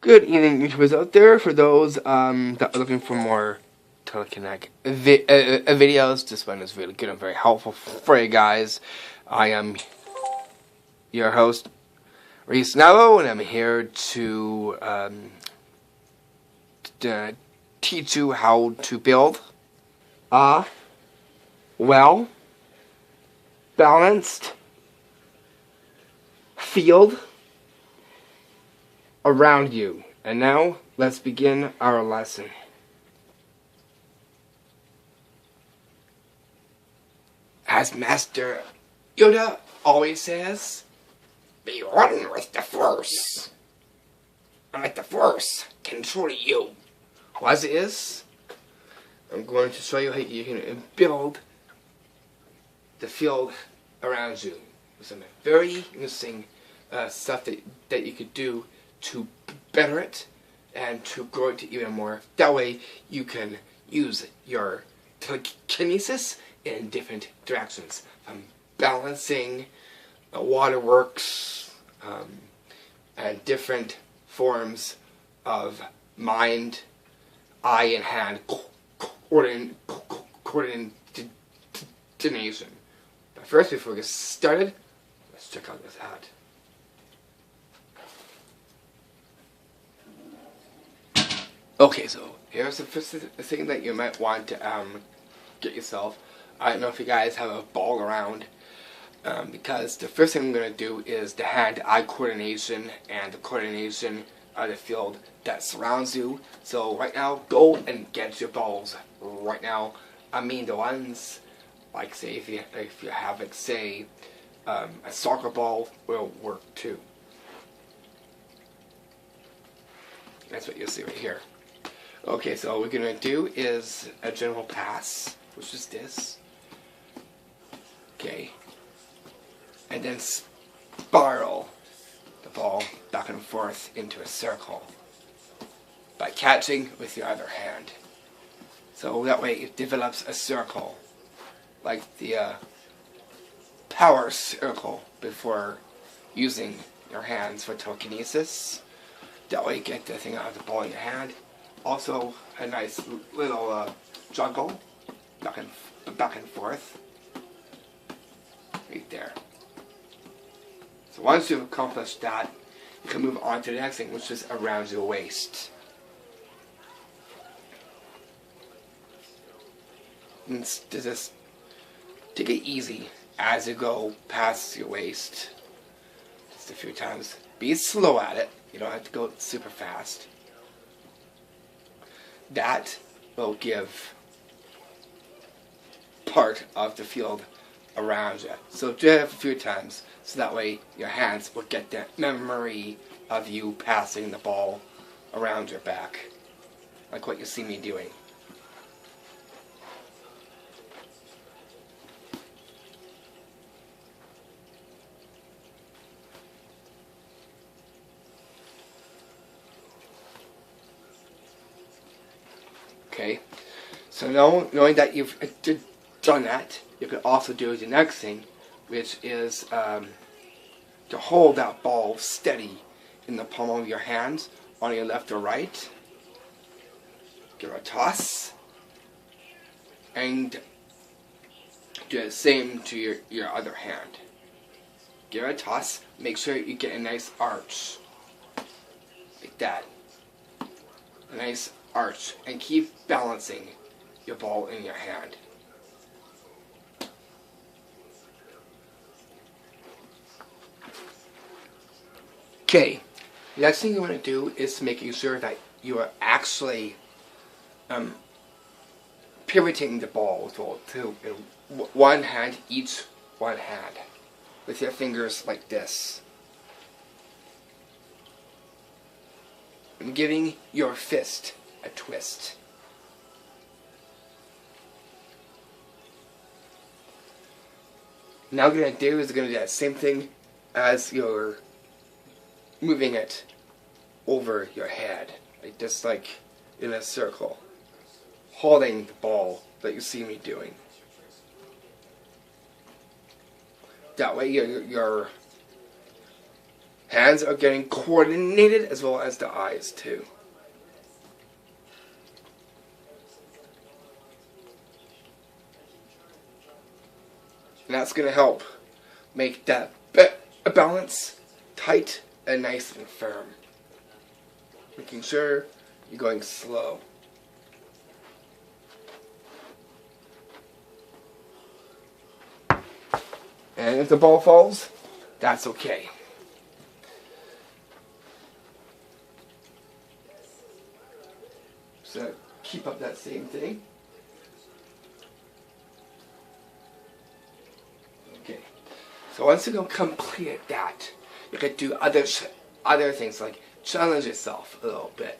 Good evening, YouTubers out there. For those that are looking for more Telekinetic videos, this one is really good and very helpful for you guys. I am your host, Reese Navo, and I'm here to teach you how to build a well balanced field around you. And now, let's begin our lesson. As Master Yoda always says, be one with the Force. And let the Force control you. As it is, I'm going to show you how you can build the field around you. Some very interesting stuff that you could do to better it and to grow it even more. That way you can use your telekinesis in different directions. Balancing waterworks and different forms of mind, eye, and hand coordination. But first, before we get started, let's check out this hat. Okay, so here's the first thing that you might want to get yourself. I don't know if you guys have a ball around, because the first thing I'm going to do is the hand-eye coordination and the coordination of the field that surrounds you. So right now, go and get your balls right now. I mean the ones, like say if you have like say a soccer ball will work too. That's what you'll see right here. Okay, so what we're going to do is a general pass, which is this. Okay. And then spiral the ball back and forth into a circle by catching with your other hand. So that way it develops a circle, like the power circle before using your hands for telekinesis. That way you get the thing out of the ball in your hand. Also, a nice little juggle back and forth, right there. So once you've accomplished that, you can move on to the next thing, which is around your waist. And just take it easy as you go past your waist. Just a few times. Be slow at it. You don't have to go super fast. That will give part of the field around you. So do it a few times, so that way your hands will get that memory of you passing the ball around your back, like what you see me doing. Okay, so knowing that you've done that, you can also do the next thing, which is to hold that ball steady in the palm of your hands on your left or right. Give it a toss, and do the same to your other hand. Give it a toss. Make sure you get a nice arch, like that. A nice arch, and keep balancing your ball in your hand. Okay, next thing you want to do is making sure that you are actually pivoting the ball to one hand, each one hand, with your fingers like this. And giving your fist a twist. Now what we're going to do is going to do that same thing as you're moving it over your head, like just like in a circle, holding the ball that you see me doing. That way your Hands are getting coordinated as well as the eyes too. And that's going to help make that balance tight and nice and firm. Making sure you're going slow. And if the ball falls, that's okay. So keep up that same thing. Okay. So once you complete that, you can do other things like challenge yourself a little bit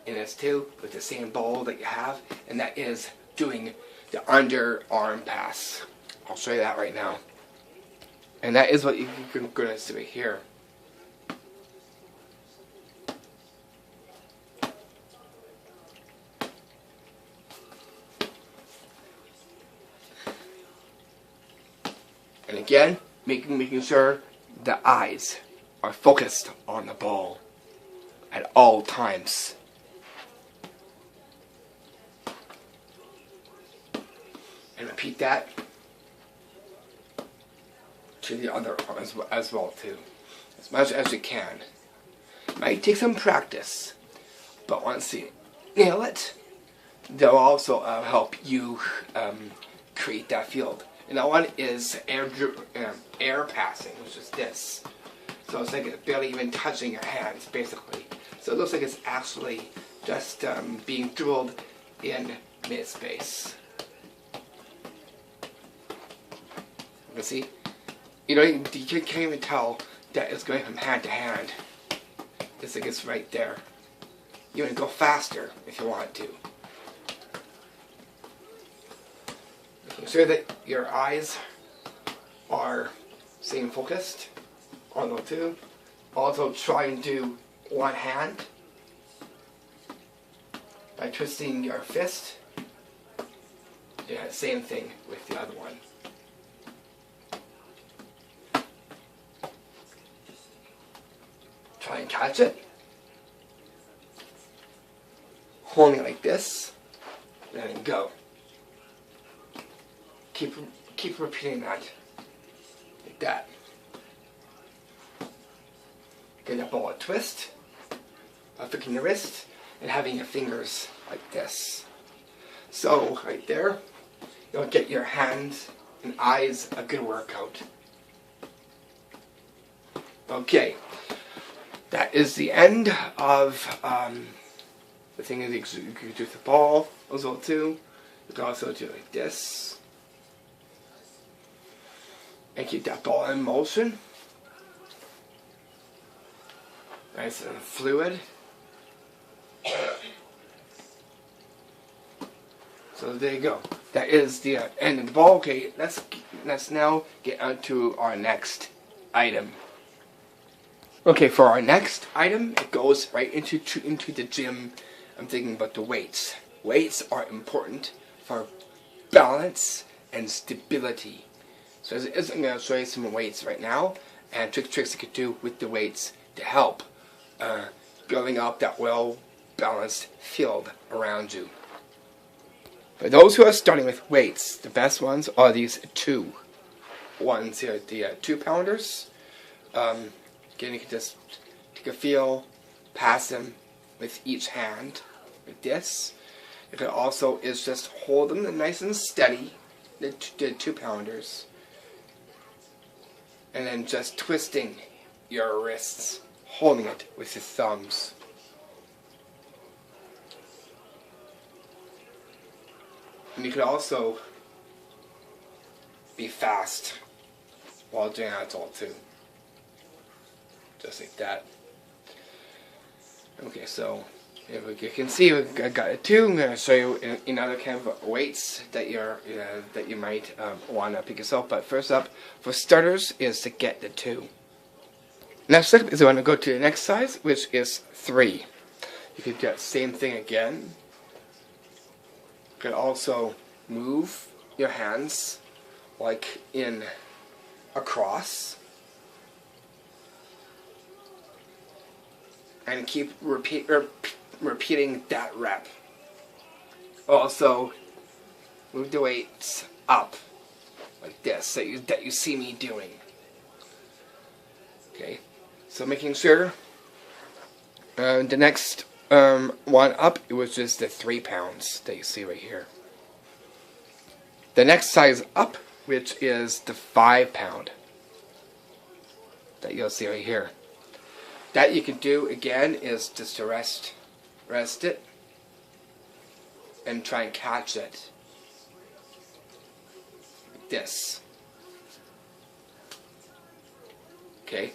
in this too with the same ball that you have, and that is doing the underarm pass. I'll show you that right now. And that is what you're going to see here. And again, making sure the eyes are focused on the ball at all times. And repeat that to the other arm as well too, as much as you can. Might take some practice, but once you nail it, they'll also help you create that field. And that one is air passing, which is this. So it's like it's barely even touching your hands, basically. So it looks like it's actually just being drilled in mid-space. You see? You can't even tell that it's going from hand to hand. It's like it's right there. You want to go faster if you want to. Making sure that your eyes are staying focused on the two. Also try and do one hand by twisting your fist. Yeah, same thing with the other one. Try and catch it. Holding it like this, and then go. Keep repeating that. Like that. Get that ball a twist, flicking your wrist, and having your fingers like this. So, right there, you'll get your hands and eyes a good workout. Okay. That is the end of the thing is you can do the ball as well too. You can also do it like this. And keep that ball in motion. Nice and fluid. So there you go. That is the end of the ball. Okay, let's now get on to our next item. Okay, for our next item, it goes right into the gym. I'm thinking about the weights. Weights are important for balance and stability. So I'm going to show you some weights right now, and tricks you could do with the weights to help building up that well-balanced field around you. For those who are starting with weights, the best ones are these two ones here, the 2-pounders. Again, you can just take a feel, pass them with each hand, like this. You can also just hold them nice and steady, the 2-pounders, and then just twisting your wrists, holding it with your thumbs. And you can also be fast while doing that all too. Just like that. Okay, so if you can see, I got it too. I'm going to show you another kind of weights that you might want to pick yourself. But first up, for starters, is to get the 2. Next up is I want to go to the next size, which is 3. You could get the same thing again. You can also move your hands like in a cross. and keep repeating that rep. Also, move the weights up like this that you see me doing. Okay, so making sure the next one up, it was just the 3 pounds that you see right here. The next size up, which is the 5 pound that you'll see right here. That you can do again is just to rest it and try and catch it like this. Okay,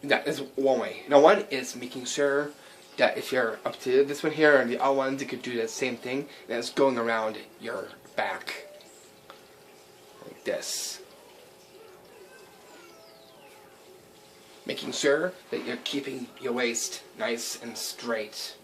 that is one way. Now one is making sure that if you're up to this one here and the other ones, you could do the same thing. That's going around your back like this. Making sure that you're keeping your waist nice and straight.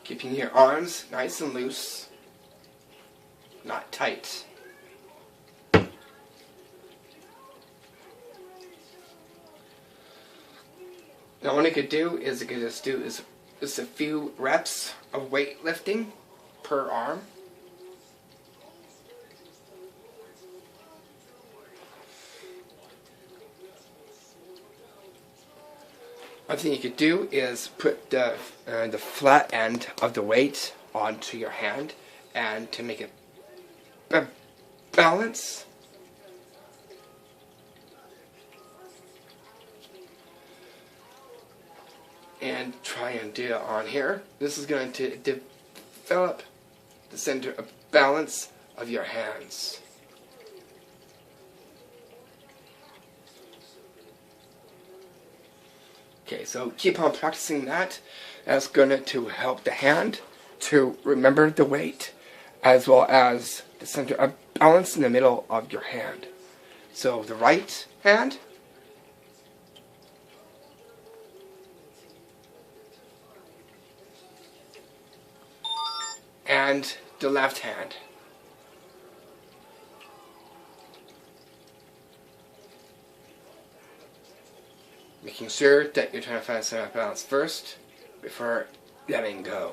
Keeping your arms nice and loose, not tight. Now what I could do is I could just do is just a few reps of weightlifting per arm. One thing you could do is put the flat end of the weight onto your hand, and to make it balance. And try and do it on here. This is going to develop the center of balance of your hands. Okay, so keep on practicing that. That's going to help the hand to remember the weight, as well as the center of balance in the middle of your hand. So the right hand, and the left hand. Making sure that you're trying to find a center of balance first before letting go.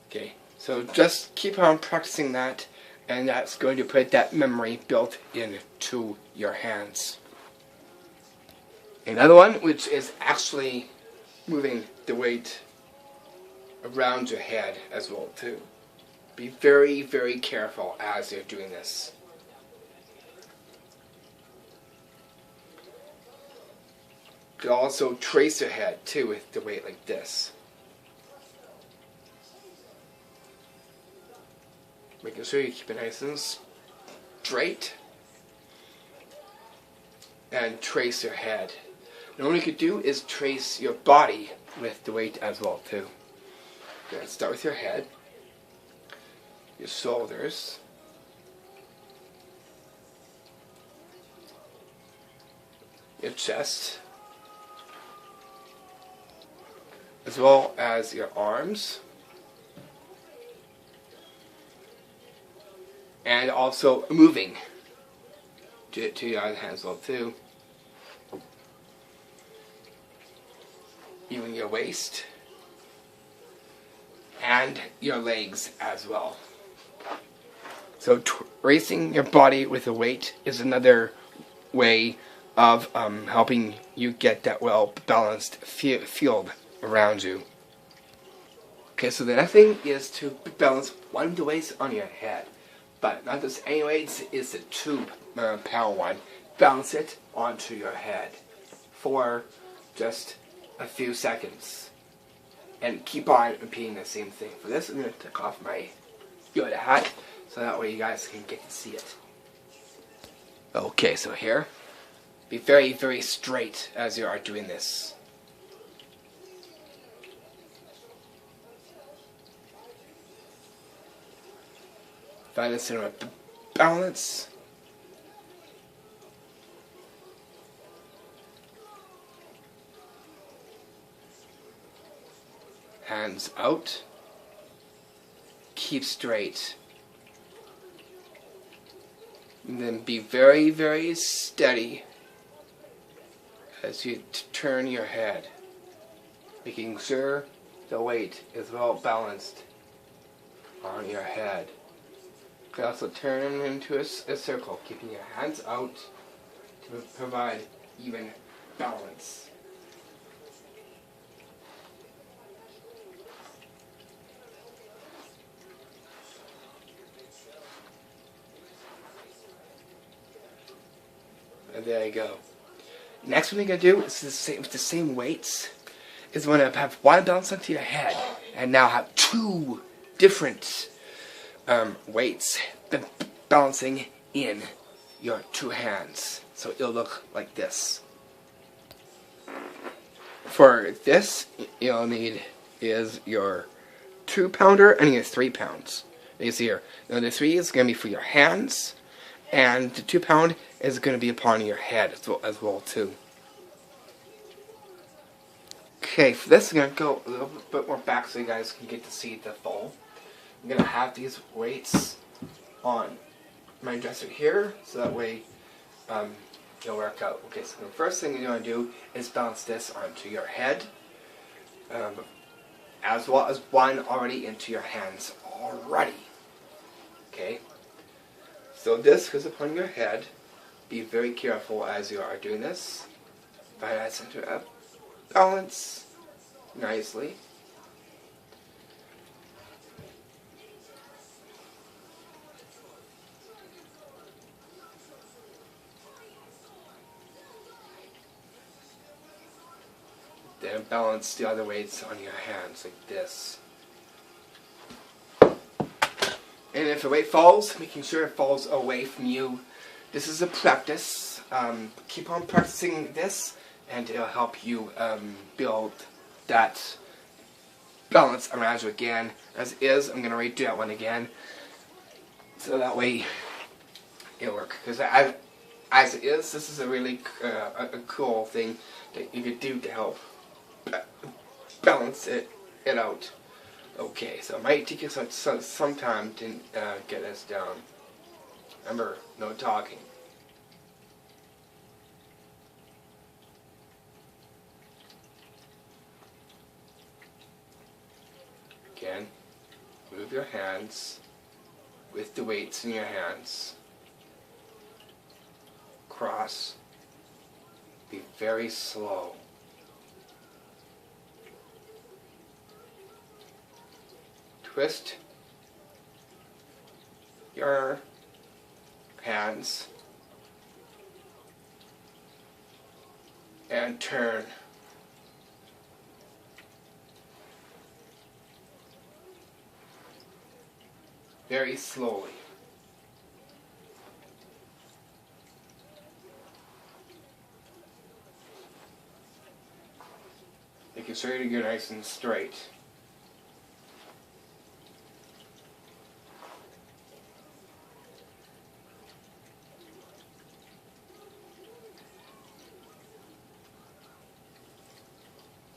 Okay, so just keep on practicing that, and that's going to put that memory built into your hands. Another one, which is actually moving the weight around your head as well too. Be very, very careful as you're doing this. You could also trace your head too with the weight like this. Making sure you keep it nice and straight. And trace your head. And what you could do is trace your body with the weight as well too. Okay, start with your head, your shoulders, your chest, as well as your arms, and also moving to your other hand as well too. Even your waist and your legs as well. So tracing your body with a weight is another way of helping you get that well balanced field around you. Okay, so the next thing is to balance one of the weights on your head, but not just any weights, it's a 2 pound one. Balance it onto your head for just a few seconds, and keep on repeating the same thing. For this, I'm going to take off my Yoda hat so that way you guys can get to see it. Okay, so here, be very, very straight as you are doing this. Find the center of balance. Hands out. Keep straight. And then be very, very steady as you turn your head, making sure the weight is well balanced on your head. You can also turn them into a circle, keeping your hands out to provide even balance. And there you go. Next one you're going to do is with the same weights. Is when you have one balance onto your head, and now have two different weights balancing in your two hands. So it'll look like this. For this, you'll need is your 2-pounder and your 3 pounds. You see here. Now the 3 is going to be for your hands, and the 2-pound is going to be upon your head as well too. Okay, for this I'm going to go a little bit more back so you guys can get to see the fall. I'm going to have these weights on my dresser here, so that way it'll work out. Okay, so the first thing you're going to do is balance this onto your head, as well as one already into your hands already. Okay, so this goes upon your head. Be very careful as you are doing this. Find that center up. Balance nicely. Then balance the other weights on your hands like this. And if the weight falls, making sure it falls away from you. This is a practice. Keep on practicing this, and it'll help you build that balance around you again. As is, I'm going to redo that one again, so that way it'll work. Because as it is, this is a really a cool thing that you could do to help balance it out. Okay, so it might take you some time to get this down. Remember, no talking. Again, move your hands with the weights in your hands. Cross. Be very slow. Twist your hands and turn. Very slowly. Making sure you're nice and straight.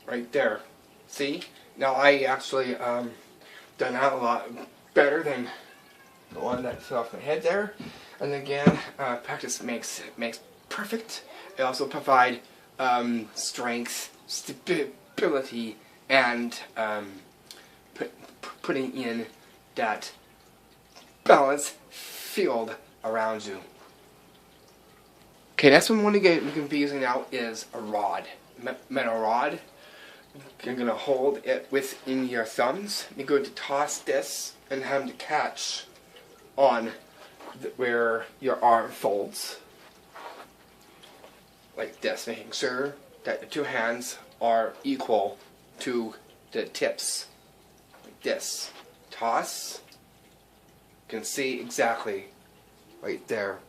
Right there. See? Now I actually done that a lot better than the one that fell off my head there. And again, practice makes perfect. It also provide strength, stability, and putting in that balance field around you. Okay, next one I want to get confusing now is a rod. Metal rod. You're going to hold it within your thumbs. You're going to toss this and have to catch on where your arm folds. Like this, making sure that the two hands are equal to the tips. Like this. Toss. You can see exactly right there.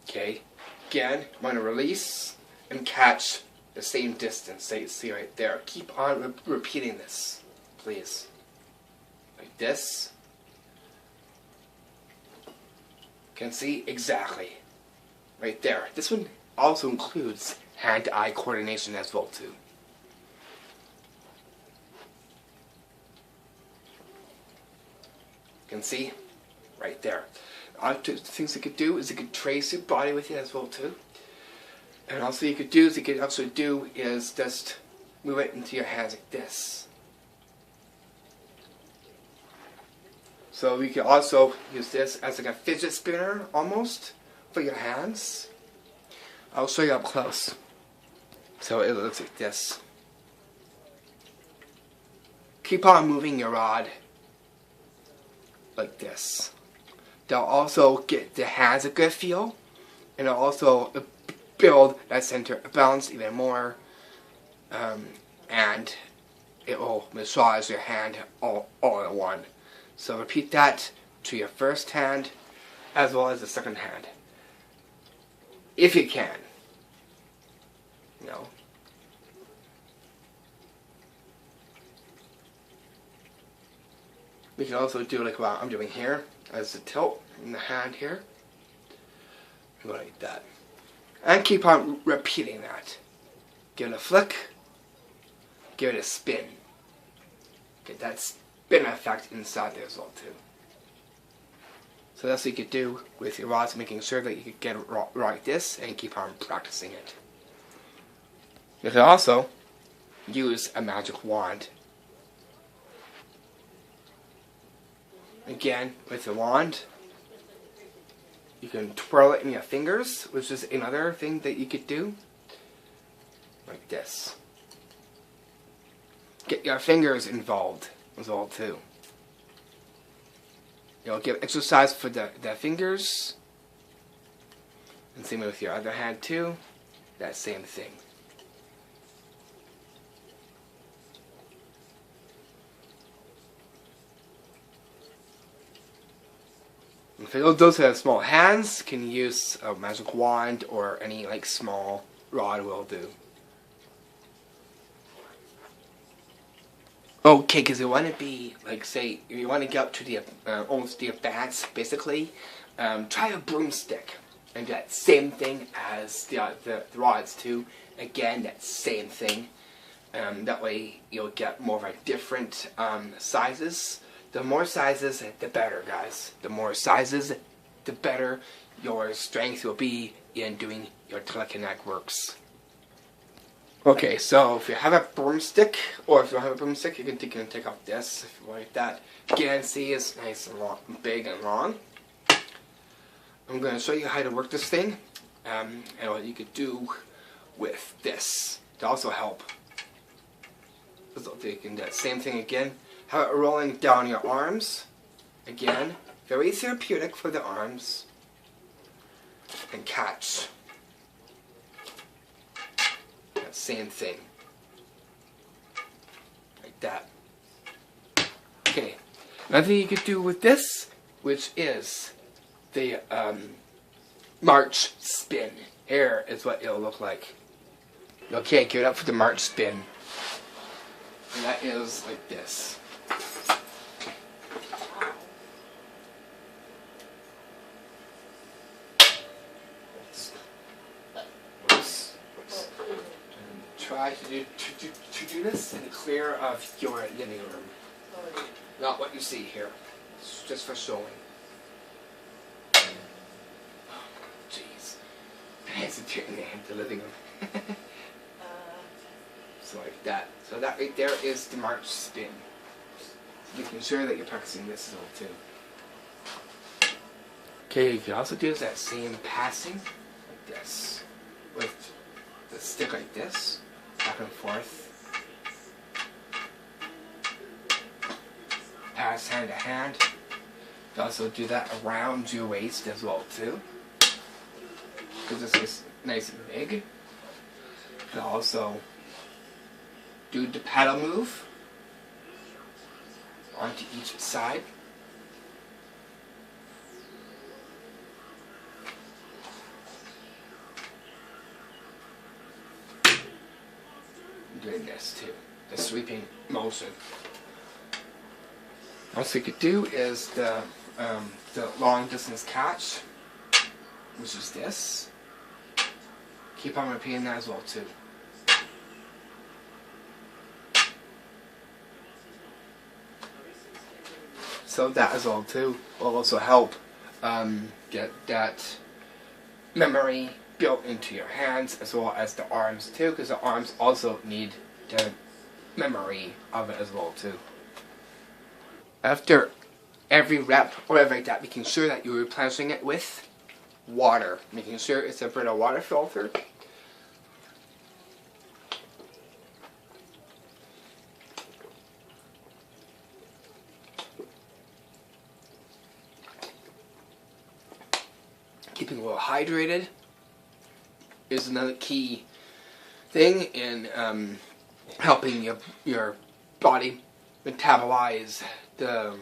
Okay. Again, I'm going to release and catch the same distance that you see right there. Keep on repeating this, please. Like this. You can see exactly right there. This one also includes hand-eye coordination as well too. can see right there. Other things you could do is you could trace your body with it as well too. And also you could also do is just move it into your hands like this. So we can also use this as like a fidget spinner almost for your hands. I'll show you up close. So it looks like this. Keep on moving your rod like this. They'll also get the hands a good feel, and it'll also build that center of balance even more, and it will massage your hand all in one. So repeat that to your first hand as well as the second hand, if you can. You know. We can also do like what I'm doing here as a tilt in the hand here. Go like that. And keep on repeating that. Give it a flick. Give it a spin. Get that spin effect inside there as well too. So that's what you could do with your rods, making sure that you can get it right like this and keep on practicing it. You can also use a magic wand. Again, with the wand, you can twirl it in your fingers, which is another thing that you could do. Like this. Get your fingers involved as well too. You'll give exercise for the fingers. And same with your other hand too. That same thing. And for those who have small hands, can use a magic wand or any like small rod will do. Okay, because you want to be, like, say, you want to get up to the almost the advanced, basically, try a broomstick and do that same thing as the rods too. Again, that same thing. That way you'll get more of a different sizes. The more sizes, the better, guys. The more sizes, the better your strength will be in doing your telekinetic works. Okay, so if you have a broomstick, or if you don't have a broomstick, you can take off this, if you like that. Again, see, it's nice and long, big and long. I'm going to show you how to work this thing, and what you could do with this to also help. So you can do that same thing again. Have it rolling down your arms. Again, very therapeutic for the arms. And catch. That same thing. Like that. Okay. Another thing you could do with this, which is the March spin. Here is what it'll look like. Okay, give it up for the March spin. And that is like this. Try to do this in the clear of your living room. Not what you see here. It's just for showing. Oh, jeez. It's in the living room. So like that. So that right there is the March spin. So making sure that you're practicing this as well too. Okay, you can also do that same passing like this. With the stick like this. Back and forth. Pass hand to hand. You also do that around your waist as well too. Because this is nice and big. You can also do the paddle move onto each side. Doing this too, the sweeping motion. Also, you could do is the long distance catch, which is this. Keep on repeating that as well too. So that as well too will also help get that memory built into your hands as well as the arms too, because the arms also need the memory of it as well too. After every rep or every like that, making sure that you're replenishing it with water, making sure it's a Brita water filter. Keeping well hydrated is another key thing in helping your body metabolize the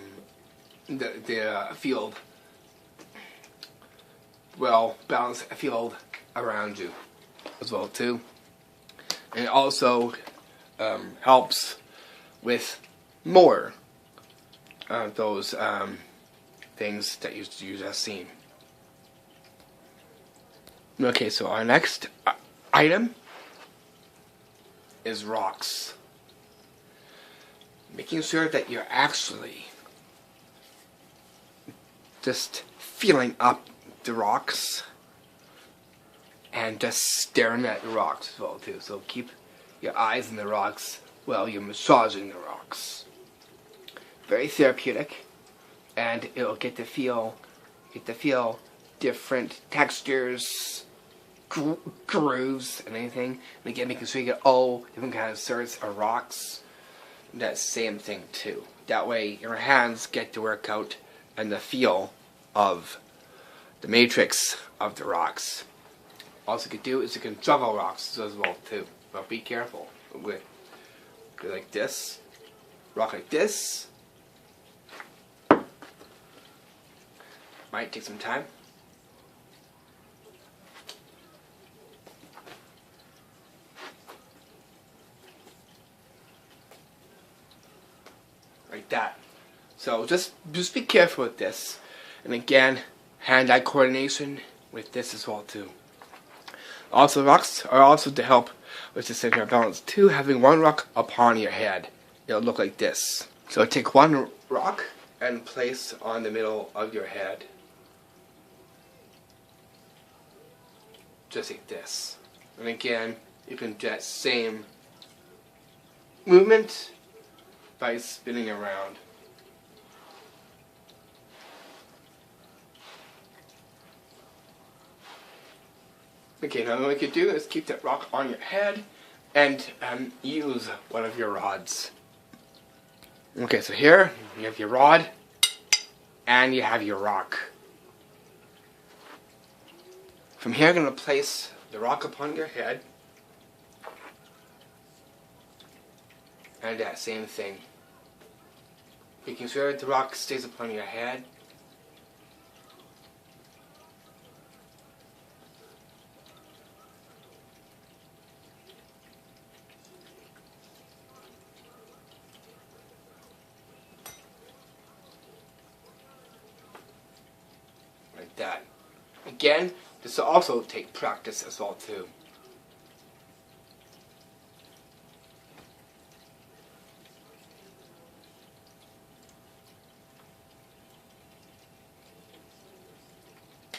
field, well balanced field around you as well too. And it also helps with more of those things that you just seen. Okay, so our next item is rocks. Making sure that you're actually just feeling up the rocks and just staring at the rocks as well too. So keep your eyes on the rocks while you're massaging the rocks. Very therapeutic, and it'll get to feel different textures, grooves, and anything. And again, making sure you get all different kinds of sorts of rocks. That same thing too. That way your hands get to work out and the feel of the matrix of the rocks. Also, you can do is you can juggle rocks as well too. But be careful with like this, rock like this. Might take some time. Like that. So just be careful with this. And again, hand-eye coordination with this as well too. Also, rocks are also to help with the center of balance too. Having one rock upon your head, it'll look like this. So take one rock and place on the middle of your head. Just like this. And again, you can do that same movement by spinning around. Okay, now what you could do is keep that rock on your head and use one of your rods. Okay, so here you have your rod and you have your rock. From here, I'm going to place the rock upon your head. And that same thing. Making sure the rock stays upon your head. Like that. Again, this will also take practice as well too.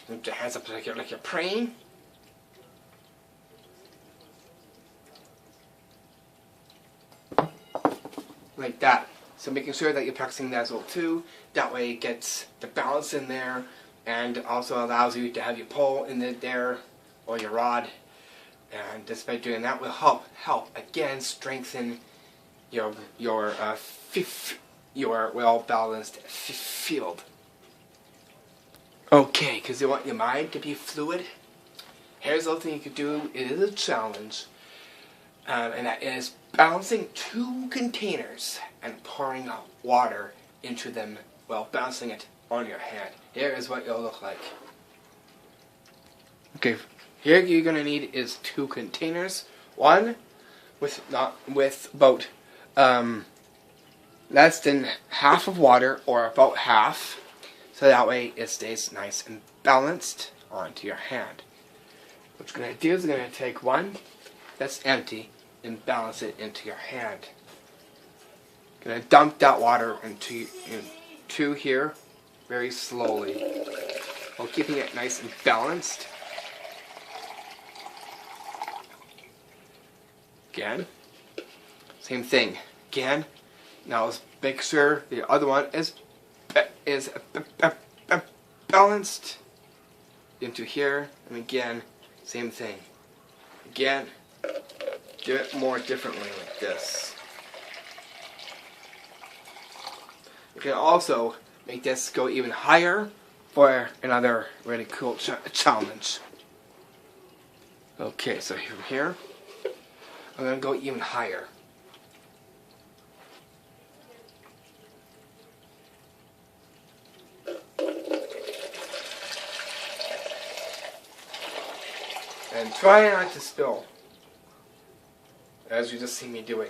Lift your hands up like you're praying. Like that. So making sure that you're practicing that as well too. That way it gets the balance in there and also allows you to have your pole in there or your rod. And just by doing that will help again strengthen your well-balanced field. Okay, because you want your mind to be fluid. Here's the other thing you could do. It is a challenge. And that is balancing two containers and pouring water into them while balancing it on your hand. Here is what it'll look like. Okay, here you're going to need is two containers. One with about less than half of water, or about half. So that way it stays nice and balanced onto your hand. What you're going to do is you're going to take one that's empty and balance it into your hand. You're going to dump that water into two here very slowly, while keeping it nice and balanced. Again, same thing. Again, now let's make sure the other one is balanced into here, and again, same thing. Again, do it more differently like this. You can also make this go even higher for another really cool challenge. Okay, so from here, I'm going to go even higher. And try not to spill, as you just see me doing.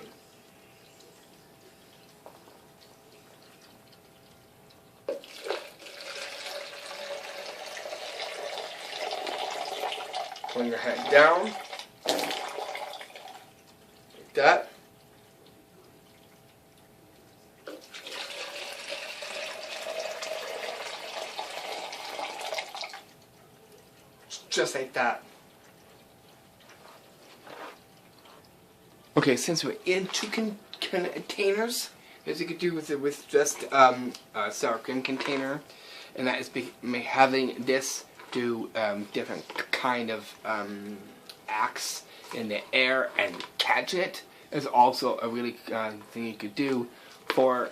Pulling your head down, like that. Just like that. Okay, since we're into containers, as you could do with just sour cream container, and that is having this do different kind of acts in the air and catch it is also a really thing you could do for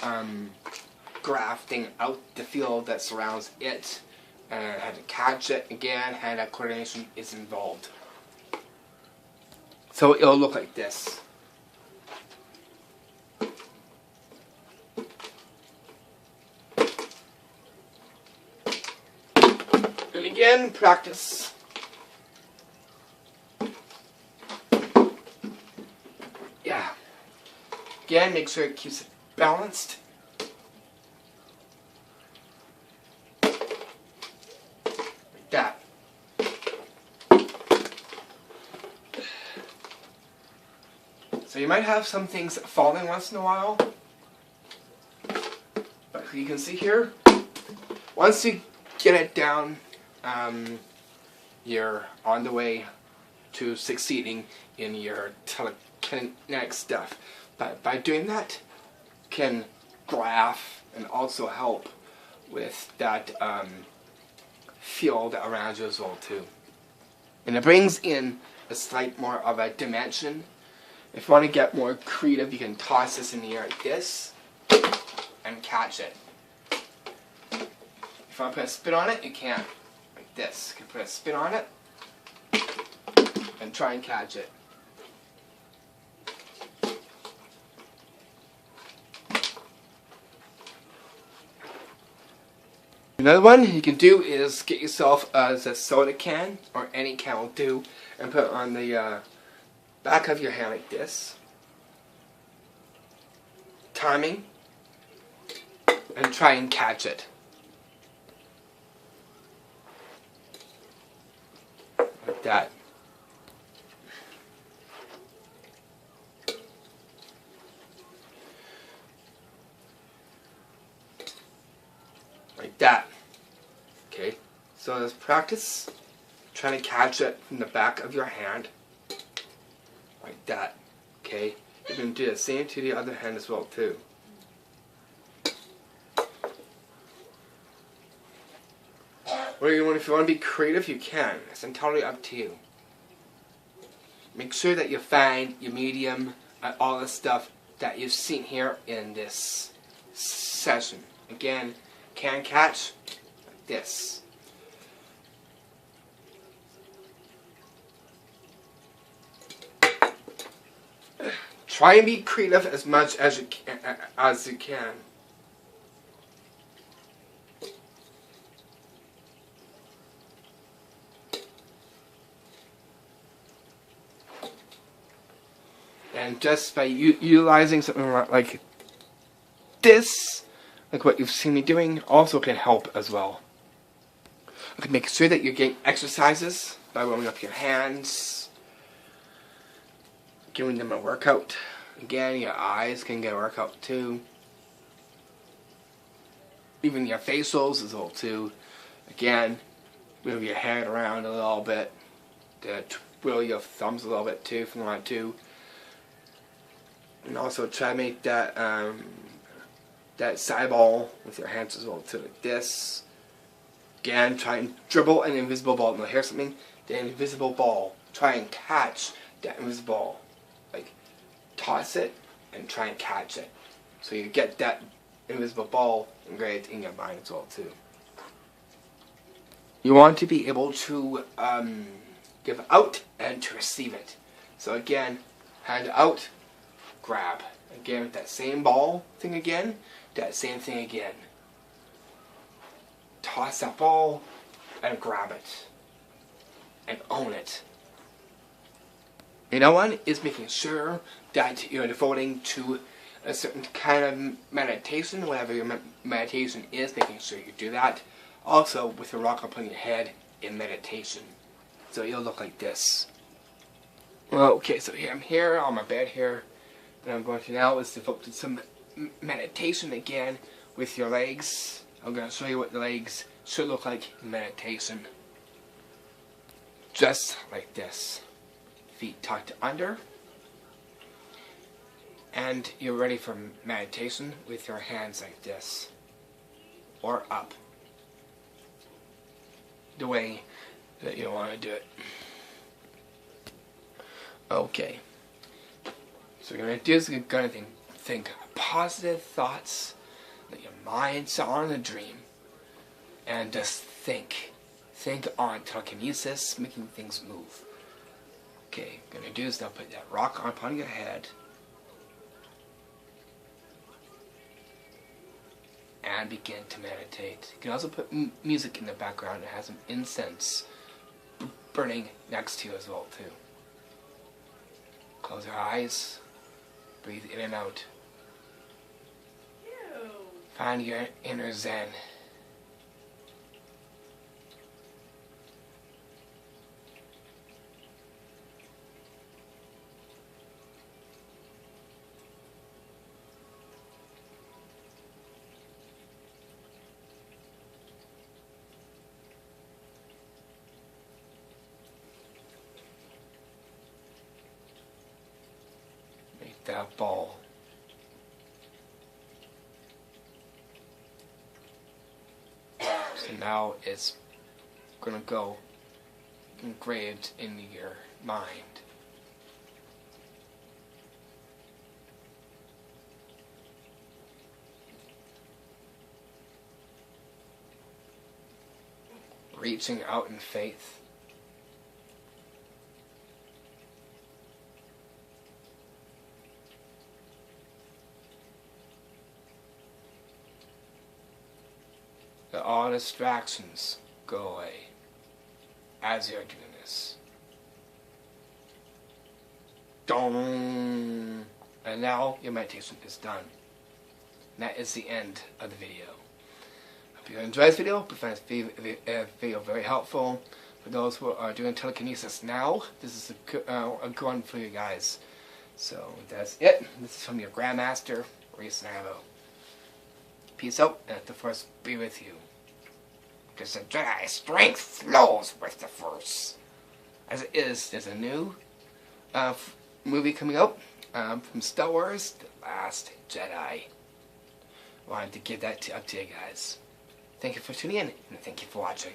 grafting out the field that surrounds it, and how to catch it again, and that coordination is involved. So it'll look like this. And again, practice. Yeah. Again, make sure it keeps it balanced. Like that. So you might have some things falling once in a while. But you can see here, once you get it down, you're on the way to succeeding in your telekinetic stuff. But by doing that, can graph and also help with that field around you as well too. And it brings in a slight more of a dimension. If you want to get more creative, you can toss this in the air like this and catch it. If you want to put a spin on it, you can. Like this. You can put a spin on it and try and catch it. Another one you can do is get yourself a soda can, or any can will do, and put it on the back of your hand like this. Timing. And try and catch it. Like that. Like that. Okay, so let's practice trying to catch it from the back of your hand. Like that. Okay, you can do the same to the other hand as well too. Or if you want to be creative, you can. It's entirely up to you. Make sure that you find your medium, all the stuff that you've seen here in this session. Again, can catch like this. Try and be creative as much as you can. And just by utilizing something like this, like what you've seen me doing, also can help as well. Okay, make sure that you're getting exercises by warming up your hands, giving them a workout. Again, your eyes can get a workout too. even your facials as well too. Again, move your head around a little bit. Twirl your thumbs a little bit too if you want to. And also try to make that that side ball with your hands as well too, like this. Again, try and dribble an invisible ball. Now here's something, the invisible ball. Try and catch that invisible ball. Like, toss it and try and catch it. So you get that invisible ball engraved in your mind as well too. You want to be able to give out and to receive it. So again, hand out, grab. Again, with that same ball thing again, that same thing again. Toss that ball and grab it. And own it. Another one is making sure that you're devoting to a certain kind of meditation, whatever your meditation is, making sure you do that. Also, with your rock up on your head in meditation. So you'll look like this. Well, okay, so here I'm here on my bed here. And I'm going to now is devote to some meditation again with your legs. I'm going to show you what the legs should look like in meditation. Just like this. Feet tucked under. And you're ready for meditation with your hands like this. Or up. The way that you want to do it. Okay. So you're going to do is you're going to think positive thoughts. Let your mind's on a dream. And just think. Think on telekinesis, making things move. Okay, what you're going to do is now put that rock upon your head. And begin to meditate. You can also put music in the background that has some incense burning next to you as well too. Close your eyes. Breathe in and out. Ew. Find your inner Zen. Make that ball. So now it's going to go engraved in your mind. Reaching out in faith. That all distractions go away as you're doing this. Dong! And now your meditation is done. And that is the end of the video. Hope you enjoyed this video. I find this video very helpful. For those who are doing telekinesis now, this is a good one for you guys. So that's it. This is from your Grandmaster, Reese Navo. Peace out, and let the Force be with you. Because the Jedi strength flows with the Force. As it is, there's a new movie coming out from Star Wars, The Last Jedi. Wanted to give that up to you guys. Thank you for tuning in, and thank you for watching.